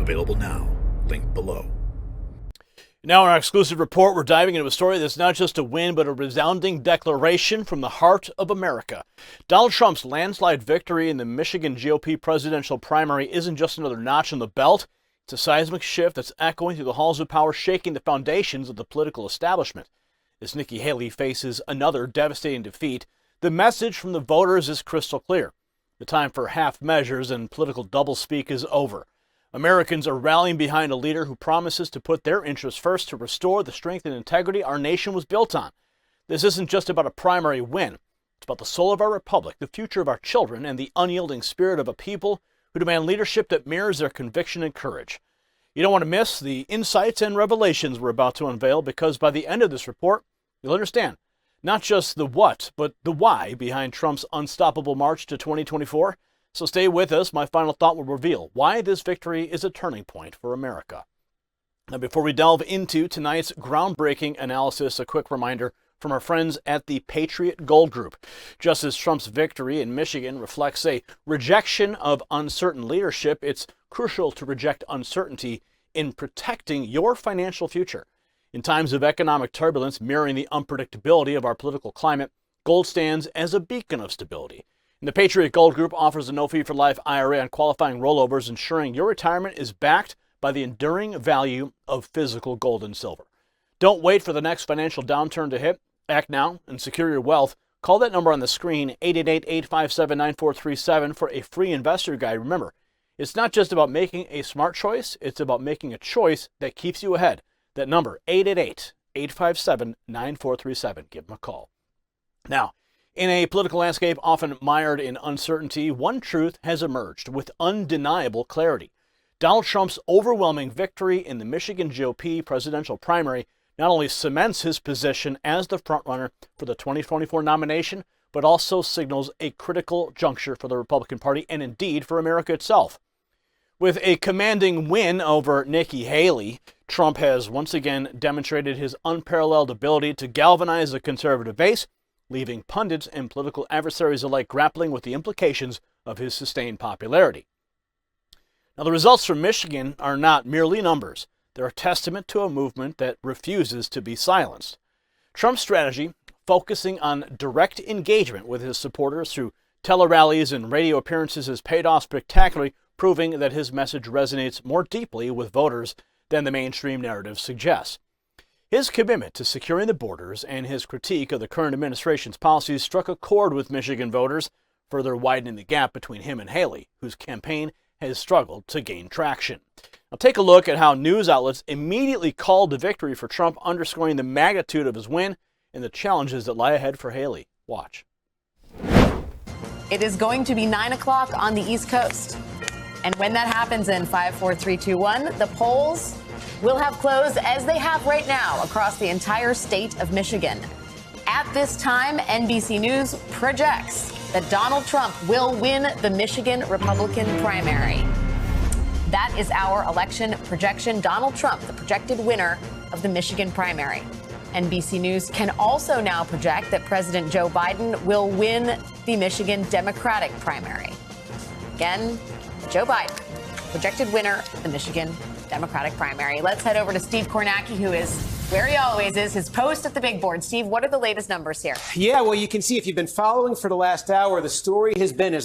Available now. Link below. Now in our exclusive report, we're diving into a story that's not just a win, but a resounding declaration from the heart of America. Donald Trump's landslide victory in the Michigan GOP presidential primary isn't just another notch on the belt. It's a seismic shift that's echoing through the halls of power, shaking the foundations of the political establishment. As Nikki Haley faces another devastating defeat, the message from the voters is crystal clear. The time for half measures and political doublespeak is over. Americans are rallying behind a leader who promises to put their interests first to restore the strength and integrity our nation was built on. This isn't just about a primary win. It's about the soul of our republic, the future of our children, and the unyielding spirit of a people who demand leadership that mirrors their conviction and courage. You don't want to miss the insights and revelations we're about to unveil, because by the end of this report, you'll understand not just the what, but the why behind Trump's unstoppable march to 2024. So stay with us. My final thought will reveal why this victory is a turning point for America. Now, before we delve into tonight's groundbreaking analysis, a quick reminder from our friends at the Patriot Gold Group. Just as Trump's victory in Michigan reflects a rejection of uncertain leadership, it's crucial to reject uncertainty in protecting your financial future. In times of economic turbulence mirroring the unpredictability of our political climate, gold stands as a beacon of stability. And the Patriot Gold Group offers a no-fee-for-life IRA on qualifying rollovers, ensuring your retirement is backed by the enduring value of physical gold and silver. Don't wait for the next financial downturn to hit. Act now and secure your wealth. Call that number on the screen, 888-857-9437, for a free investor guide. Remember, it's not just about making a smart choice, it's about making a choice that keeps you ahead. That number, 888-857-9437. Give them a call. Now, in a political landscape often mired in uncertainty, one truth has emerged with undeniable clarity. Donald Trump's overwhelming victory in the Michigan GOP presidential primary not only cements his position as the frontrunner for the 2024 nomination, but also signals a critical juncture for the Republican Party and indeed for America itself. With a commanding win over Nikki Haley, Trump has once again demonstrated his unparalleled ability to galvanize the conservative base, leaving pundits and political adversaries alike grappling with the implications of his sustained popularity. Now, the results from Michigan are not merely numbers. They're a testament to a movement that refuses to be silenced. Trump's strategy, focusing on direct engagement with his supporters through tele-rallies and radio appearances, has paid off spectacularly, proving that his message resonates more deeply with voters than the mainstream narrative suggests. His commitment to securing the borders and his critique of the current administration's policies struck a chord with Michigan voters, further widening the gap between him and Haley, whose campaign has struggled to gain traction. Now take a look at how news outlets immediately called the victory for Trump, underscoring the magnitude of his win and the challenges that lie ahead for Haley. Watch. It is going to be 9 o'clock on the East Coast. And when that happens in 5, 4, 3, 2, 1, the polls will have closed, as they have right now, across the entire state of Michigan. At this time, NBC News projects that Donald Trump will win the Michigan Republican primary. That is our election projection. Donald Trump, the projected winner of the Michigan primary. NBC News can also now project that President Joe Biden will win the Michigan Democratic primary. Again, Joe Biden, projected winner of the Michigan Democratic primary. Let's head over to Steve Kornacki, who is where he always is, his post at the big board. Steve, what are the latest numbers here? Yeah, well, you can see if you've been following for the last hour, the story has been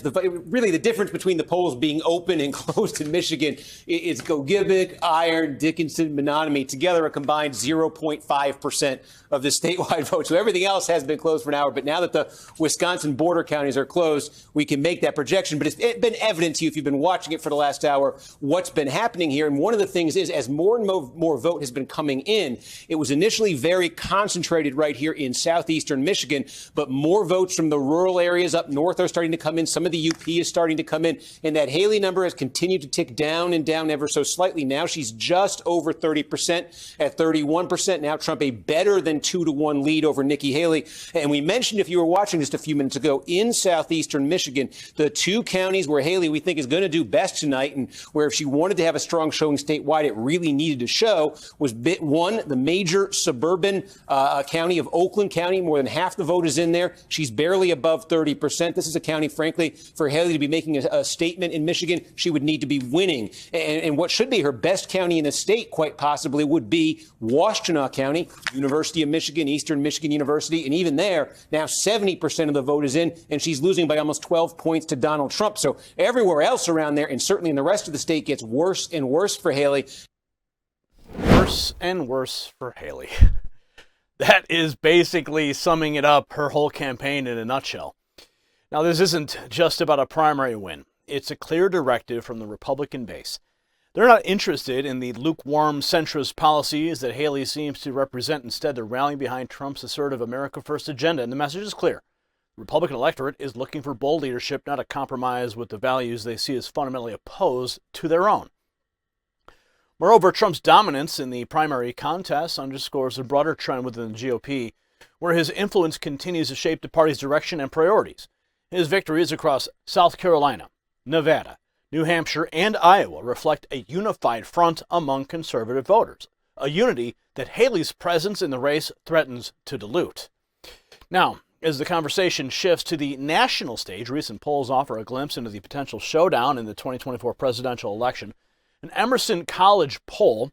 really the difference between the polls being open and closed in Michigan is Gogebic, Iron, Dickinson, Menominee together a combined 0.5% of the statewide vote. So everything else has been closed for an hour. But now that the Wisconsin border counties are closed, we can make that projection. But it's been evident to you, if you've been watching it for the last hour, what's been happening here. And one of the things is, as more and more vote has been coming in, it was initially very concentrated right here in southeastern Michigan, but more votes from the rural areas up north are starting to come in. Some of the UP is starting to come in, and that Haley number has continued to tick down and down ever so slightly. Now she's just over 30% at 31%. Now Trump a better than 2-to-1 lead over Nikki Haley. And we mentioned, if you were watching just a few minutes ago, in southeastern Michigan, the two counties where Haley we think is going to do best tonight, and where if she wanted to have a strong showing statewide, it really needed to show, was one, the major major suburban county of Oakland County. More than half the vote is in there. She's barely above 30%. This is a county, frankly, for Haley to be making a statement in Michigan, she would need to be winning. And what should be her best county in the state, quite possibly, would be Washtenaw County, University of Michigan, Eastern Michigan University. And even there, now 70% of the vote is in, and she's losing by almost 12 points to Donald Trump. So everywhere else around there, and certainly in the rest of the state, gets worse and worse for Haley. Worse and worse for Haley. That is basically summing it up, her whole campaign in a nutshell. Now, this isn't just about a primary win. It's a clear directive from the Republican base. They're not interested in the lukewarm centrist policies that Haley seems to represent. Instead, they're rallying behind Trump's assertive America First agenda, and the message is clear. The Republican electorate is looking for bold leadership, not a compromise with the values they see as fundamentally opposed to their own. Moreover, Trump's dominance in the primary contest underscores a broader trend within the GOP, where his influence continues to shape the party's direction and priorities. His victories across South Carolina, Nevada, New Hampshire, and Iowa reflect a unified front among conservative voters, a unity that Haley's presence in the race threatens to dilute. Now, as the conversation shifts to the national stage, recent polls offer a glimpse into the potential showdown in the 2024 presidential election. An Emerson College poll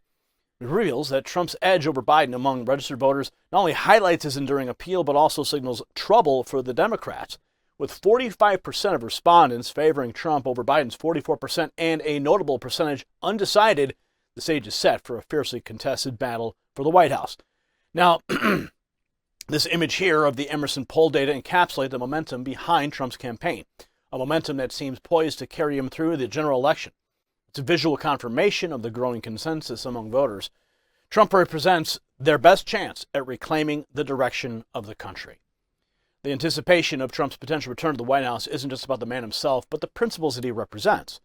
reveals that Trump's edge over Biden among registered voters not only highlights his enduring appeal, but also signals trouble for the Democrats, with 45% of respondents favoring Trump over Biden's 44% and a notable percentage undecided. The stage is set for a fiercely contested battle for the White House. Now, this image here of the Emerson poll data encapsulates the momentum behind Trump's campaign, a momentum that seems poised to carry him through the general election. It's a visual confirmation of the growing consensus among voters. Trump represents their best chance at reclaiming the direction of the country. The anticipation of Trump's potential return to the White House isn't just about the man himself, but the principles that he represents.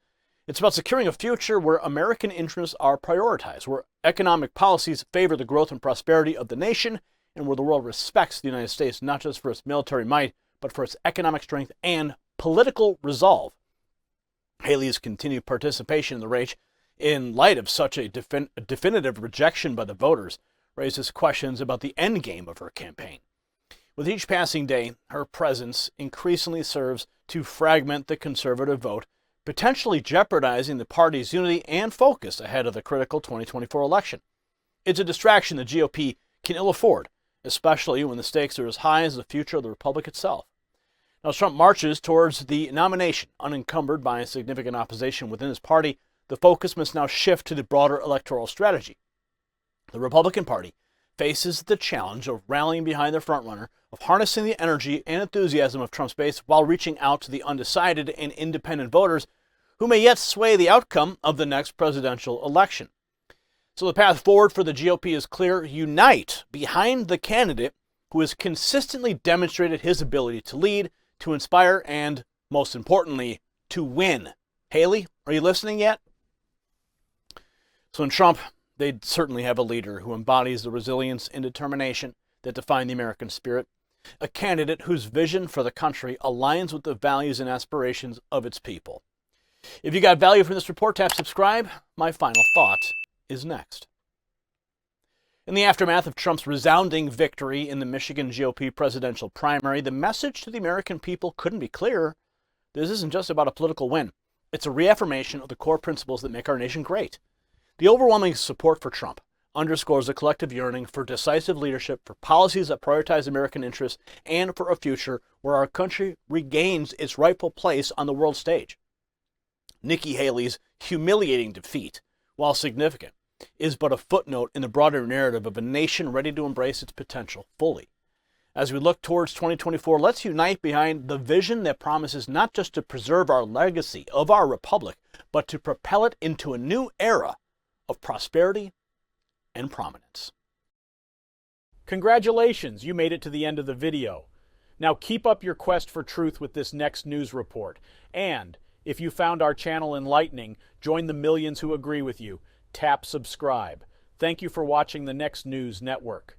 It's about securing a future where American interests are prioritized, where economic policies favor the growth and prosperity of the nation, and where the world respects the United States not just for its military might, but for its economic strength and political resolve. Haley's continued participation in the race, in light of such a definitive rejection by the voters, raises questions about the end game of her campaign. With each passing day, her presence increasingly serves to fragment the conservative vote, potentially jeopardizing the party's unity and focus ahead of the critical 2024 election. It's a distraction the GOP can ill afford, especially when the stakes are as high as the future of the republic itself. Now, as Trump marches towards the nomination, unencumbered by significant opposition within his party, the focus must now shift to the broader electoral strategy. The Republican Party faces the challenge of rallying behind their frontrunner, of harnessing the energy and enthusiasm of Trump's base while reaching out to the undecided and independent voters who may yet sway the outcome of the next presidential election. So the path forward for the GOP is clear. Unite behind the candidate who has consistently demonstrated his ability to lead, to inspire, and, most importantly, to win. Haley, are you listening yet? So in Trump, they certainly have a leader who embodies the resilience and determination that define the American spirit, a candidate whose vision for the country aligns with the values and aspirations of its people. If you got value from this report, tap subscribe. My final thought is next. In the aftermath of Trump's resounding victory in the Michigan GOP presidential primary, the message to the American people couldn't be clearer. This isn't just about a political win. It's a reaffirmation of the core principles that make our nation great. The overwhelming support for Trump underscores the collective yearning for decisive leadership, for policies that prioritize American interests, and for a future where our country regains its rightful place on the world stage. Nikki Haley's humiliating defeat, while significant, is but a footnote in the broader narrative of a nation ready to embrace its potential fully. As we look towards 2024, let's unite behind the vision that promises not just to preserve our legacy of our republic, but to propel it into a new era of prosperity and prominence. Congratulations, you made it to the end of the video. Now keep up your quest for truth with this next news report. And if you found our channel enlightening, join the millions who agree with you. Tap subscribe. Thank you for watching the Next News Network.